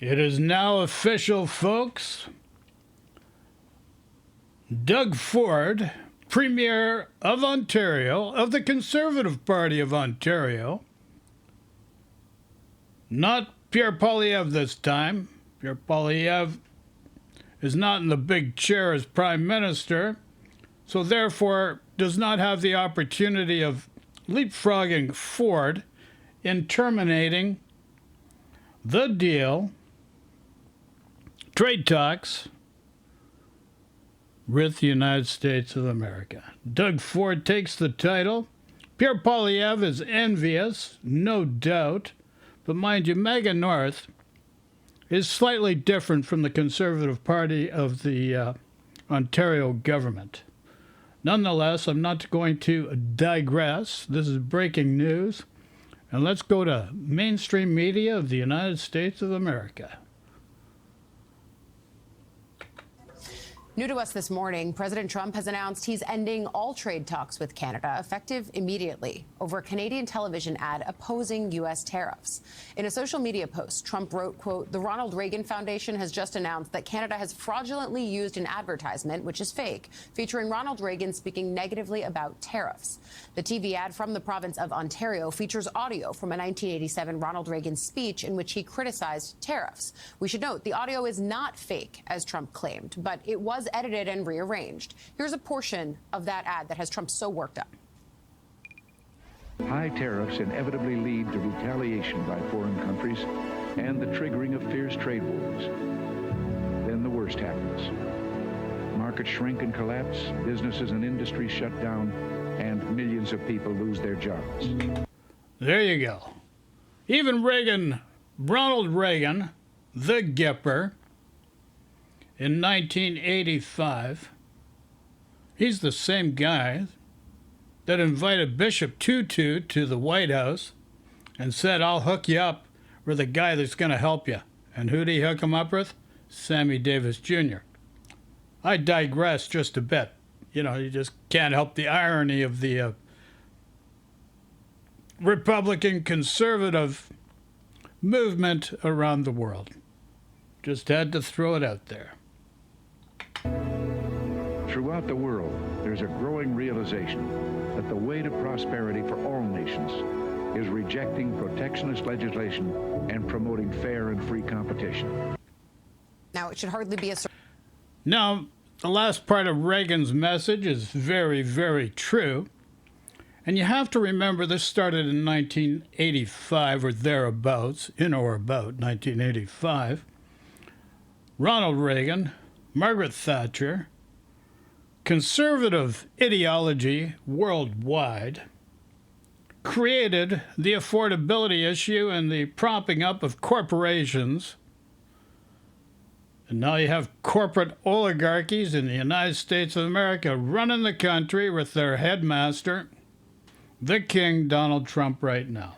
It is now official, folks. Doug Ford, Premier of Ontario, of the Conservative Party of Ontario, not Pierre Poilievre this time. Pierre Poilievre is not in the big chair as Prime Minister, so therefore does not have the opportunity of leapfrogging Ford in terminating the deal, trade talks, with the United States of America. Doug Ford takes the title. Pierre Poilievre is envious, no doubt, but mind you, Megan North is slightly different from the Conservative Party of the Ontario government. Nonetheless, I'm not going to digress. This is breaking news. And let's go to mainstream media of the United States of America. New to us this morning, President Trump has announced he's ending all trade talks with Canada, effective immediately, over a Canadian television ad opposing U.S. tariffs. In a social media post, Trump wrote, quote, "The Ronald Reagan Foundation has just announced that Canada has fraudulently used an advertisement, which is fake, featuring Ronald Reagan speaking negatively about tariffs." The TV ad from the province of Ontario features audio from a 1987 Ronald Reagan speech in which he criticized tariffs. We should note the audio is not fake, as Trump claimed, but it was edited and rearranged. Here's a portion of that ad that has Trump so worked up. High tariffs inevitably lead to retaliation by foreign countries and the triggering of fierce trade wars. Then the worst happens. Markets shrink and collapse, businesses and industries shut down, and millions of people lose their jobs. There you go. Even Reagan, Ronald Reagan, the Gipper, in 1985, he's the same guy that invited Bishop Tutu to the White House and said, "I'll hook you up with a guy that's going to help you." And who'd he hook him up with? Sammy Davis Jr. I digress just a bit. You know, you just can't help the irony of the Republican conservative movement around the world. Just had to throw it out there. Throughout the world, there's a growing realization that the way to prosperity for all nations is rejecting protectionist legislation and promoting fair and free competition. Now, it should hardly be a... Now, the last part of Reagan's message is very, very true. And you have to remember this started in 1985 or thereabouts, in or about 1985. Ronald Reagan, Margaret Thatcher, conservative ideology worldwide, created the affordability issue and the propping up of corporations. And now you have corporate oligarchies in the United States of America running the country with their headmaster, the King, Donald Trump, right now.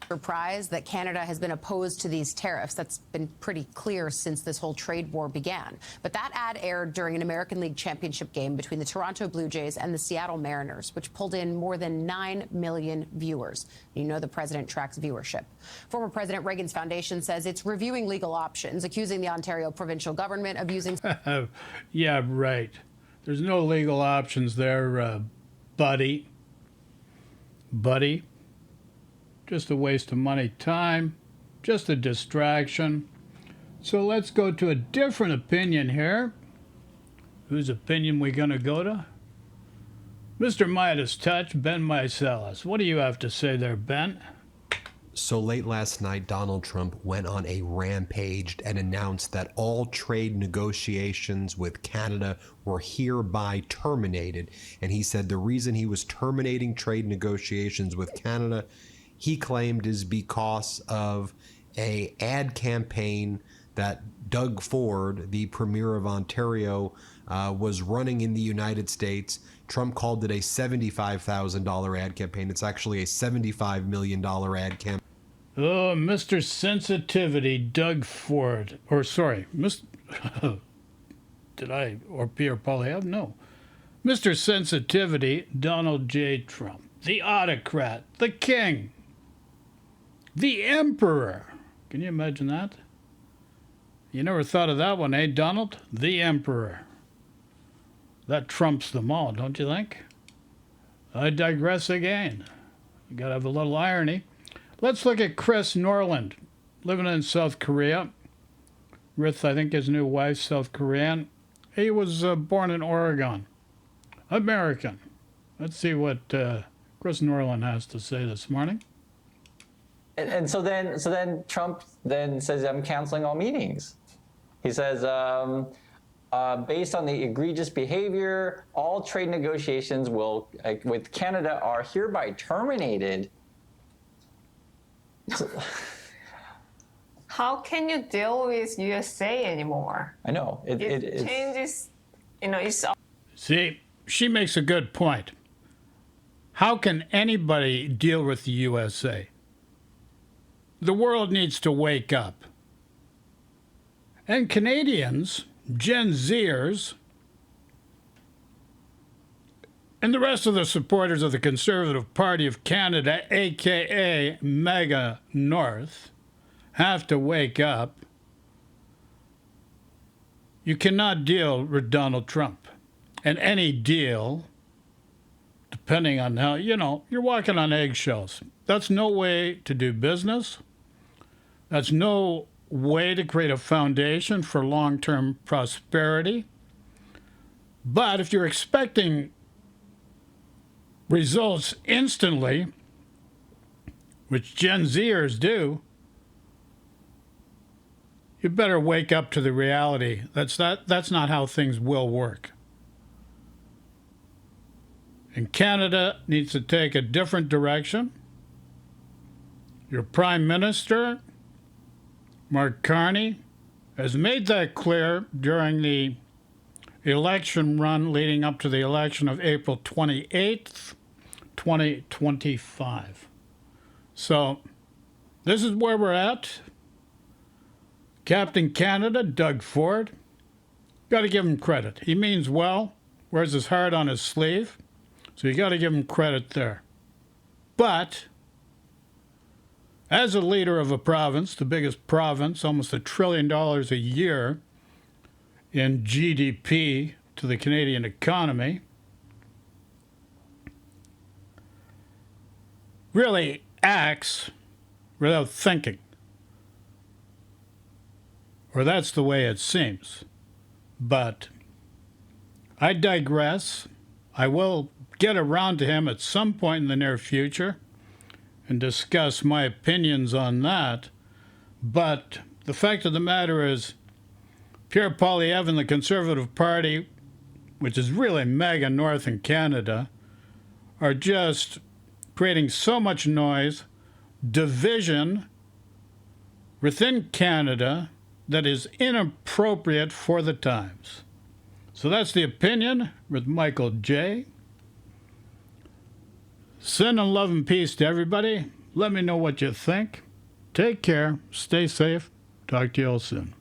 Surprise that Canada has been opposed to these tariffs. That's been pretty clear since this whole trade war began. But that ad aired during an American League Championship game between the Toronto Blue Jays and the Seattle Mariners, which pulled in more than 9 million viewers. You know the president tracks viewership. Former President Reagan's foundation says it's reviewing legal options, accusing the Ontario provincial government of using... Yeah, right. There's no legal options there, buddy. Just a waste of money, time, just a distraction. So let's go to a different opinion here. Whose opinion we going to go to? Mr. Midas Touch, Ben Meiselas. What do you have to say there, Ben? So late last night, Donald Trump went on a rampage and announced that all trade negotiations with Canada were hereby terminated. And he said the reason he was terminating trade negotiations with Canada, he claimed, is because of an ad campaign that Doug Ford, the Premier of Ontario, was running in the United States. Trump called it a $75,000 ad campaign. It's actually a $75 million ad campaign. Oh, Mr. Sensitivity, Doug Ford. Or, sorry, or Pierre Poilievre? No. Mr. Sensitivity, Donald J. Trump. The autocrat, the king, the emperor, Can you imagine that? You never thought of that one, eh, Donald? The Emperor. That trumps them all, don't you think? I digress again. You gotta have a little irony. Let's look at Chris Norland, living in South Korea. With, I think, his new wife, South Korean. He was born in Oregon. American. Let's see what Chris Norland has to say this morning. And so then Trump then says, I'm canceling all meetings. He says, based on the egregious behavior, all trade negotiations with Canada are hereby terminated. How can you deal with USA anymore? I know. It changes, it's... See, she makes a good point. How can anybody deal with the USA? The world needs to wake up. And Canadians, Gen Zers, and the rest of the supporters of the Conservative Party of Canada, a.k.a. MAGA North, have to wake up. You cannot deal with Donald Trump. And any deal, depending on how, you're walking on eggshells. That's no way to do business. That's no way to create a foundation for long-term prosperity. But if you're expecting results instantly, which Gen Zers do, you better wake up to the reality. That's not how things will work. And Canada needs to take a different direction. Your Prime Minister, Mark Carney, has made that clear during the election run leading up to the election of April 28th, 2025. So this is where we're at. Captain Canada, Doug Ford, got to give him credit. He means well, wears his heart on his sleeve, so you got to give him credit there. But as a leader of a province, the biggest province, almost $1 trillion a year in GDP to the Canadian economy, really acts without thinking. Or that's the way it seems. But I digress. I will get around to him at some point in the near future and discuss my opinions on that. But the fact of the matter is, Pierre Poilievre and the Conservative Party, which is really MAGA North in Canada, are just creating so much noise, division within Canada that is inappropriate for the times. So that's the opinion with Michael J. Send and love and peace to everybody. Let me know what you think. Take care. Stay safe. Talk to you all soon.